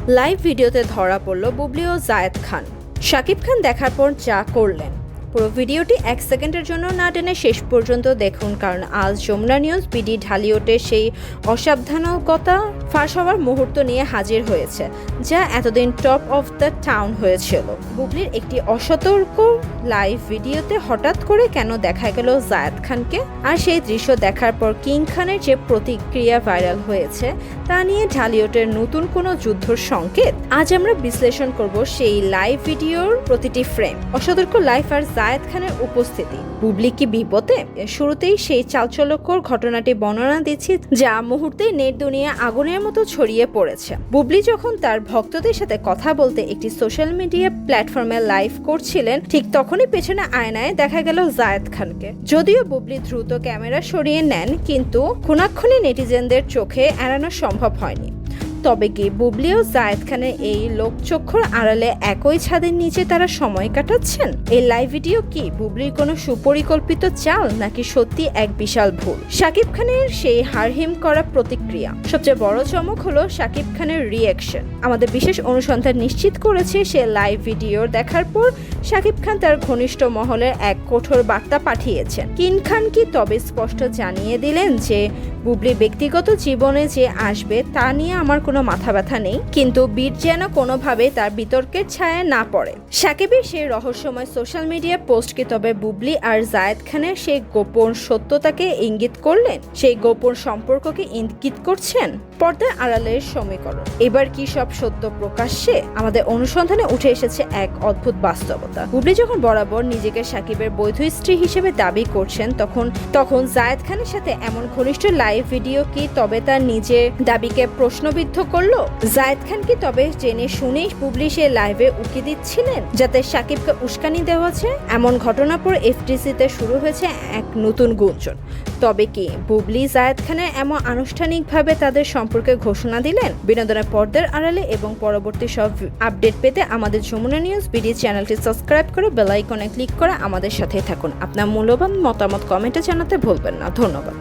Live ভিডিওতে ধরা পড়ল বুবলি ও জায়েদ খান। শাকিব খান দেখার পর যা করলেন, পুরো ভিডিওটি 1 সেকেন্ডের জন্য না টেনে শেষ পর্যন্ত দেখুন, কারণ আজ যমুনা নিউজ বিডি ঢালিউডের সেই অসাবধানতা ফাঁস হওয়ার মুহূর্ত নিয়ে হাজির হয়েছে, যা এতদিন টপ অফ দ্য টাউন হয়েছিল। বুবলির একটি অসতর্ক লাইভ ভিডিওতে হঠাৎ করে কেন দেখা গেল জায়েদ খানকে, আর সেই দৃশ্য দেখার পর কিং খানের যে প্রতিক্রিয়া ভাইরাল হয়েছে তা নিয়ে ঢালিউডের নতুন কোনো যুদ্ধর সংকেত। আজ আমরা বিশ্লেষণ করব সেই লাইভ ভিডিওর প্রতিটি ফ্রেম, অসতর্ক লাইভ আর জায়েদ খানের উপস্থিতি। বুবলি কি বিপদে? শুরুতেই সেই চাঞ্চল্যকর ঘটনাটি বর্ণনা দিচ্ছি, যা মুহূর্তেই নেট দুনিয়া আগুনের মতো ছড়িয়ে পড়েছে। বুবলি যখন তার ভক্তদের সাথে কথা বলতে একটি সোশ্যাল মিডিয়া প্ল্যাটফর্মে লাইভ করছিলেন, ঠিক তখনই পেছনে আয়নায় দেখা গেল জায়েদ খানকে। যদিও বুবলি দ্রুত ক্যামেরা সরিয়ে নেন, কিন্তু খুনাক্ষণি নেটিজেনদের চোখে এড়ানো সম্ভব হয়নি। তবে কি বুবলি ও জায়েদ খানের এই লোকচক্ষুর আড়ালে একই ছাদের নিচে তারা সময় কাটাচ্ছেন? এই লাইভ ভিডিও কি বুবলির কোনো সুপরিকল্পিত চাল, নাকি সত্যি এক বিশাল ভুল? শাকিব খানের সেই হারহিম করা প্রতিক্রিয়া। সবচেয়ে বড় চমক হলো শাকিব খানের রিঅ্যাকশন। আমাদের বিশেষ অনুসন্ধান নিশ্চিত করেছে, সে লাইভ ভিডিও দেখার পর শাকিব খান তার ঘনিষ্ঠ মহলের এক কঠোর বার্তা পাঠিয়েছেন। কিং খান কি তবে স্পষ্ট জানিয়ে দিলেন যে বুবলি ব্যক্তিগত জীবনে যে আসবে তা নিয়ে আমার কোনো মাথা ব্যথা নেই, কিন্তু বীর যেন কোনোভাবে তার বিতর্কের ছায়া না পড়ে। শাকিবের সেই রহস্যময় সোশ্যাল মিডিয়া পোস্ট কি তবে বুবলি আর জায়েদ খানের সেই গোপন সত্যতাকে ইঙ্গিত করলেন? সেই গোপন সম্পর্ককে ইঙ্গিত করছেন? পর্দার আড়ালের সমীকরণ এবার কি সব সত্য প্রকাশ্যে? আমাদের অনুসন্ধানে উঠে এসেছে এক অদ্ভুত বাস্তবতা। বুবলি যখন বরাবর নিজেকে শাকিবের বৈধ স্ত্রী হিসেবে দাবি করছেন, তখন জায়েদ খানের সাথে এমন ঘনিষ্ঠ লাইভ ভিডিও কি তবে তার নিজের দাবিকে প্রশ্নবিদ্ধ করলো? জায়েদ খান কি তবে জেনে শুনেই বুবলি সে লাইভে উকি দিচ্ছিলেন যাতে শাকিবকে উস্কানি দেওয়া হচ্ছে? এমন ঘটনার পর এফটিসিতে শুরু হয়েছে এক নতুন গুঞ্জন। তবে কি বুবলি জায়েদ খানের এমন আনুষ্ঠানিকভাবে তাদের সম্পর্কে ঘোষণা দিলেন? বিনোদনের পর্দার আড়ালে এবং পরবর্তী সব আপডেট পেতে আমাদের যমুনা নিউজ বিডি চ্যানেলটি সাবস্ক্রাইব করে বেল আইকনে ক্লিক করে আমাদের সাথেই থাকুন। আপনার মূল্যবান মতামত কমেন্টে জানাতে ভুলবেন না। ধন্যবাদ।